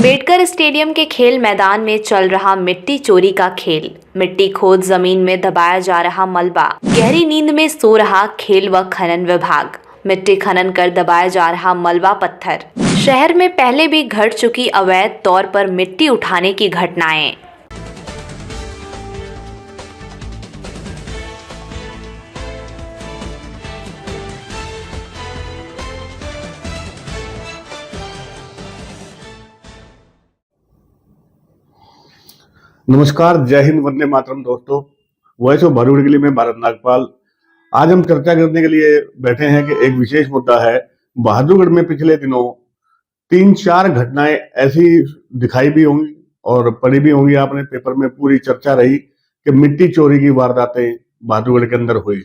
Ambedkar stadium के खेल मैदान में चल रहा मिट्टी चोरी का खेल। मिट्टी खोद जमीन में दबाया जा रहा मलबा। गहरी नींद में सो रहा खेल व खनन विभाग। मिट्टी खनन कर दबाया जा रहा मलबा पत्थर। शहर में पहले भी घट चुकी अवैध तौर पर मिट्टी उठाने की घटनाएं। नमस्कार, जय हिंद, वंदे मातरम दोस्तों। वॉइस ऑफ भरूड़ के लिए मैं भारत नागपाल। आज हम चर्चा करने के लिए बैठे हैं कि एक विशेष मुद्दा है। बहादुरगढ़ में पिछले दिनों 3-4 घटनाएं ऐसी दिखाई भी होंगी और पढ़ी भी होंगी, आपने पेपर में पूरी चर्चा रही कि मिट्टी चोरी की वारदातें बहादुरगढ़ के अंदर हुई।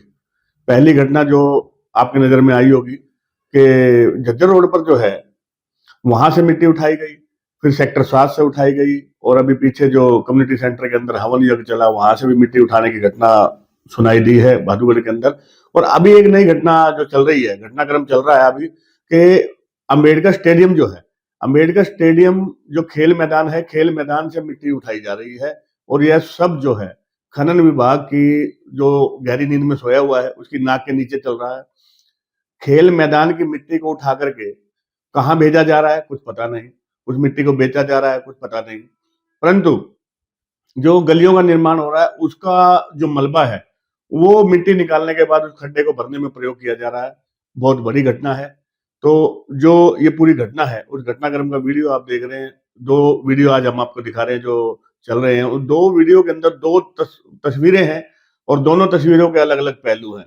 पहली घटना जो आपकी नजर में आई होगी कि झज्जर रोड पर जो है वहां से मिट्टी उठाई गई, फिर सेक्टर 7 से उठाई गई और अभी पीछे जो कम्युनिटी सेंटर के अंदर हवन यज्ञ चला वहां से भी मिट्टी उठाने की घटना सुनाई दी है बहादुरगढ़ के अंदर। और अभी एक नई घटना जो चल रही है, घटनाक्रम चल रहा है अभी कि अंबेडकर स्टेडियम जो है, अंबेडकर स्टेडियम जो खेल मैदान है, खेल मैदान से मिट्टी उठाई जा रही है। और यह सब जो है खनन विभाग की जो गहरी नींद में सोया हुआ है उसकी नाक के नीचे चल रहा है। खेल मैदान की मिट्टी को उठा करके कहाँ भेजा जा रहा है कुछ पता नहीं, उस मिट्टी को बेचा जा रहा है कुछ पता नहीं, परंतु जो गलियों का निर्माण हो रहा है उसका जो मलबा है वो मिट्टी निकालने के बाद उस खड्डे को भरने में प्रयोग किया जा रहा है। बहुत बड़ी घटना है। तो जो ये पूरी घटना है उस घटनाक्रम का वीडियो आप देख रहे हैं। 2 वीडियो आज हम आपको दिखा रहे हैं जो चल रहे हैं। उन 2 वीडियो के अंदर 2 तस्वीरें हैं और दोनों तस्वीरों के अलग अलग पहलू हैं।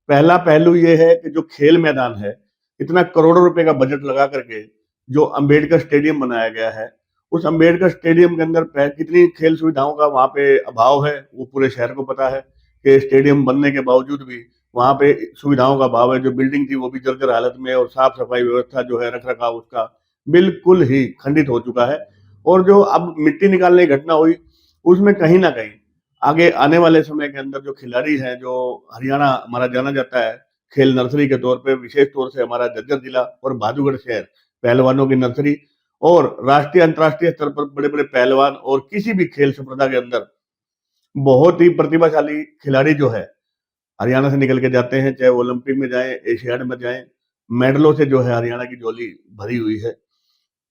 पहला पहलू ये है कि जो खेल मैदान है, इतना करोड़ों रुपए का बजट लगा करके जो अंबेडकर स्टेडियम बनाया गया है, उस अंबेडकर स्टेडियम के अंदर कितनी खेल सुविधाओं का वहां पे अभाव है वो पूरे शहर को पता है कि स्टेडियम बनने के बावजूद भी वहां पे सुविधाओं का अभाव है। जो बिल्डिंग थी वो भी जर्जर हालत में और साफ सफाई व्यवस्था जो है, रख रखाव उसका बिल्कुल ही खंडित हो चुका है। और जो अब मिट्टी निकालने की घटना हुई उसमें कहीं ना कहीं आगे आने वाले समय के अंदर जो खिलाड़ी हैं, जो हरियाणा हमारा जाना जाता है खेल नर्सरी के तौर पे, विशेष तौर से हमारा झज्जर जिला और बहादुरगढ़ शहर पहलवानों की नर्सरी और राष्ट्रीय अंतर्राष्ट्रीय स्तर पर बड़े बड़े पहलवान और किसी भी खेल संप्रदा के अंदर बहुत ही प्रतिभाशाली खिलाड़ी जो है हरियाणा से निकल के जाते हैं, चाहे वो ओलंपिक में जाए, एशियाड में जाए, मेडलों से जो है हरियाणा की झोली भरी हुई है।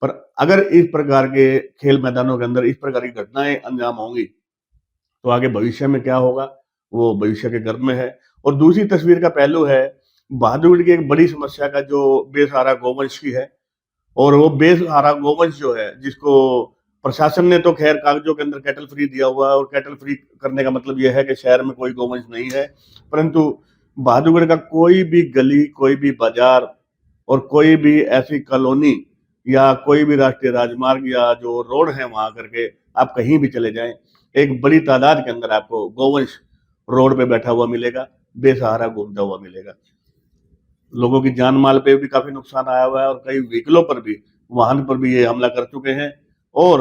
पर अगर इस प्रकार के खेल मैदानों के अंदर इस प्रकार की घटनाएं अंजाम होंगी तो आगे भविष्य में क्या होगा वो भविष्य के गर्भ में है। और दूसरी तस्वीर का पहलू है बहादुरगढ़ की एक बड़ी समस्या का जो बेसहारा गौवंश की है। और वो बेसहारा गोवंश जो है जिसको प्रशासन ने तो खैर कागजों के अंदर कैटल फ्री दिया हुआ है और कैटल फ्री करने का मतलब यह है कि शहर में कोई गोवंश नहीं है, परंतु बहादुरगढ़ का कोई भी गली, कोई भी बाजार और कोई भी ऐसी कॉलोनी या कोई भी राष्ट्रीय राजमार्ग या जो रोड है वहां करके आप कहीं भी चले जाएं, एक बड़ी तादाद के अंदर आपको गोवंश रोड पे बैठा हुआ मिलेगा, बेसहारा घूमता हुआ मिलेगा। लोगों की जान माल पे भी काफी नुकसान आया हुआ है और कई व्हीकलों पर भी, वाहन पर भी ये हमला कर चुके हैं। और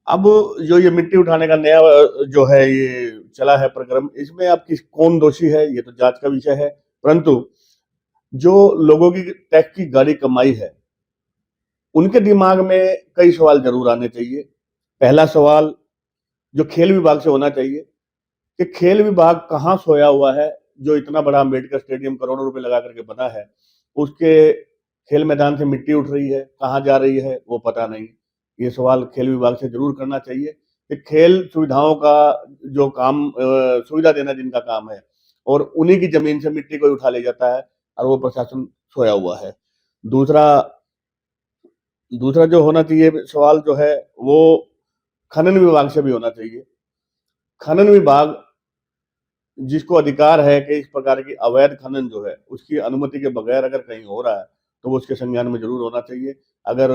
अब जो ये मिट्टी उठाने का नया जो है ये चला है प्रक्रम, इसमें अब कौन दोषी है ये तो जांच का विषय है, परंतु जो लोगों की टैक्स की गाड़ी कमाई है उनके दिमाग में कई सवाल जरूर आने चाहिए। पहला सवाल जो खेल विभाग से होना चाहिए कि खेल विभाग कहाँ सोया हुआ है जो इतना बड़ा अंबेडकर स्टेडियम करोड़ों रुपए लगा करके बना है, उसके खेल मैदान से मिट्टी उठ रही है, कहाँ जा रही है वो पता नहीं। ये सवाल खेल विभाग से जरूर करना चाहिए कि खेल सुविधाओं का जो काम सुविधा देना जिनका काम है और उन्हीं की जमीन से मिट्टी को उठा ले जाता है और वो प्रशासन सोया हुआ है। दूसरा दूसरा जो होना चाहिए सवाल जो है वो खनन विभाग से भी होना चाहिए। खनन विभाग जिसको अधिकार है कि इस प्रकार की अवैध खनन जो है उसकी अनुमति के बगैर अगर कहीं हो रहा है तो वो उसके संज्ञान में जरूर होना चाहिए। अगर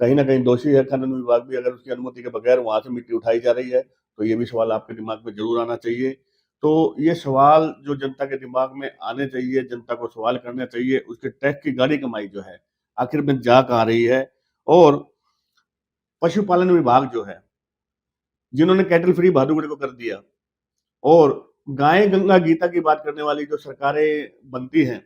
कहीं ना कहीं दोषी है खनन विभाग भी, अगर उसकी अनुमति के बगैर वहां से मिट्टी उठाई जा रही है तो ये भी सवाल आपके दिमाग में जरूर आना चाहिए। तो ये सवाल जो जनता के दिमाग में आने चाहिए, जनता को सवाल करना चाहिए, उसके टैक्स की गाड़ी कमाई जो है आखिर में जा कहाँ रही है। और पशुपालन विभाग जो है जिन्होंने कैटल फ्री बहादुरगढ़ को कर दिया और गाय गंगा गीता की बात करने वाली जो सरकारें बनती हैं,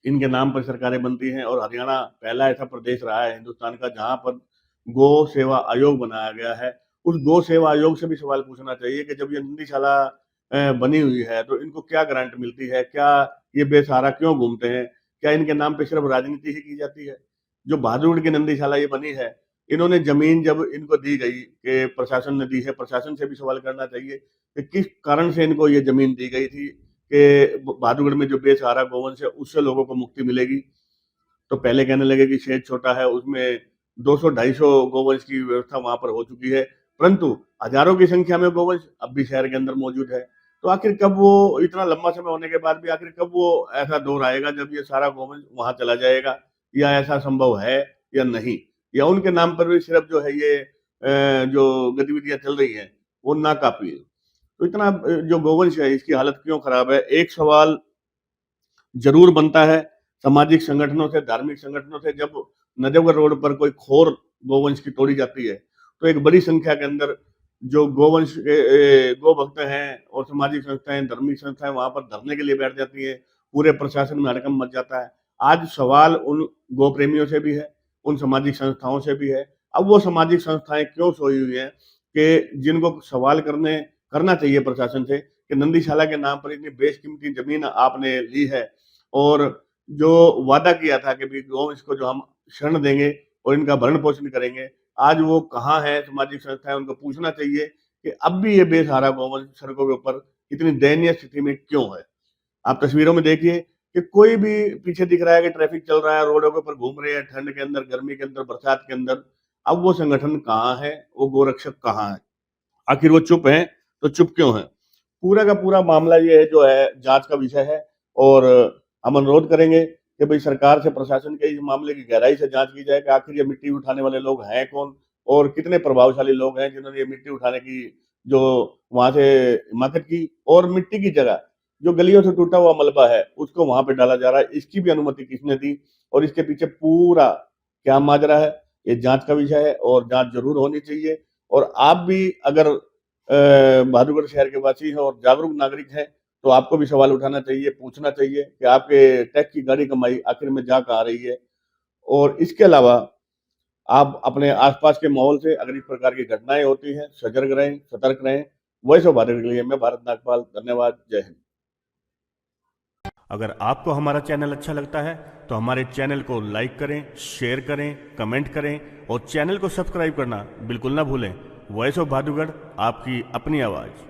इनके नाम पर सरकारें बनती हैं और हरियाणा पहला ऐसा प्रदेश रहा है हिंदुस्तान का जहां पर गौ सेवा आयोग बनाया गया है। उस गौ सेवा आयोग से भी सवाल पूछना चाहिए कि जब ये नंदीशाला बनी हुई है तो इनको क्या ग्रांट मिलती है, क्या ये बेसहारा क्यों घूमते हैं, क्या इनके नाम पे सिर्फ राजनीति ही की जाती है। जो बहादुरगढ़ की नंदीशाला ये बनी है, इन्होंने जमीन जब इनको दी गई कि प्रशासन ने दी है, प्रशासन से भी सवाल करना चाहिए कि किस कारण से इनको ये जमीन दी गई थी कि बहादुरगढ़ में जो बेसहारा गौवंश है उससे लोगों को मुक्ति मिलेगी। तो पहले कहने लगे कि शेड छोटा है, उसमें 200-250 गोवंश की व्यवस्था वहां पर हो चुकी है, परंतु हजारों की संख्या में गोवंश अब भी शहर के अंदर मौजूद है। तो आखिर कब वो इतना लंबा समय होने के बाद भी आखिर कब वो ऐसा दौर आएगा जब ये सारा गोवंश वहां चला जाएगा, या ऐसा संभव है या नहीं, या उनके नाम पर भी सिर्फ जो है ये जो गतिविधियां चल रही हैं वो नाकाफी है। तो इतना जो गोवंश है इसकी हालत क्यों खराब है, एक सवाल जरूर बनता है सामाजिक संगठनों से, धार्मिक संगठनों से। जब नजफगढ़ रोड पर कोई खोर गोवंश की तोड़ी जाती है तो एक बड़ी संख्या के अंदर जो गोवंश गो भक्त हैं और सामाजिक संस्थाएं, धार्मिक संस्थाएं वहां पर धरने के लिए बैठ जाती है, पूरे प्रशासन में हड़कंप मच जाता है। आज सवाल उन गो प्रेमियों से भी है, उन सामाजिक संस्थाओं से भी है। अब वो सामाजिक संस्थाएं क्यों सोई हुई है कि जिनको सवाल करना चाहिए प्रशासन से कि नंदीशाला के नाम पर इतनी बेशकीमती जमीन आपने ली है और जो वादा किया था कि भी गोवंश को जो हम शरण देंगे और इनका भरण पोषण करेंगे, आज वो कहाँ है। सामाजिक संस्थाएं उनको पूछना चाहिए कि अब भी ये बेसहारा गोवंश सड़कों के ऊपर इतनी दयनीय स्थिति में क्यों है। आप तस्वीरों में देखिए कि कोई भी पीछे दिख रहा है कि ट्रैफिक चल रहा है, रोडों के ऊपर घूम रहे हैं, ठंड के अंदर, गर्मी के अंदर, बरसात के अंदर। अब वो संगठन कहाँ है, वो गोरक्षक कहाँ है, आखिर वो चुप है तो चुप क्यों है। पूरा का पूरा मामला ये है जो है जांच का विषय है और हम अनुरोध करेंगे कि भाई सरकार से, प्रशासन के इस मामले की गहराई से जांच की जाए कि आखिर ये मिट्टी उठाने वाले लोग हैं कौन और कितने प्रभावशाली लोग हैं जिन्होंने ये मिट्टी उठाने की जो वहां से हिमाकत की, और मिट्टी की जगह जो गलियों से टूटा हुआ मलबा है उसको वहां पे डाला जा रहा है, इसकी भी अनुमति किसने दी और इसके पीछे पूरा क्या माजरा है, ये जांच का विषय है और जांच जरूर होनी चाहिए। और आप भी अगर बहादुरगढ़ शहर के वासी हैं और जागरूक नागरिक हैं तो आपको भी सवाल उठाना चाहिए, पूछना चाहिए कि आपके टैक्स की गाड़ी कमाई आखिर में जा कहाँ रही है। और इसके अलावा आप अपने आसपास के माहौल से अगर इस प्रकार की घटनाएं होती हैं सजग रहें, सतर्क रहें। वॉइस ऑफ भारत के लिए मैं भारत नागपाल, धन्यवाद, जय हिंद। अगर आपको हमारा चैनल अच्छा लगता है तो हमारे चैनल को लाइक करें, शेयर करें, कमेंट करें और चैनल को सब्सक्राइब करना बिल्कुल ना भूलें। वॉइस ऑफ बहादुरगढ़, आपकी अपनी आवाज़।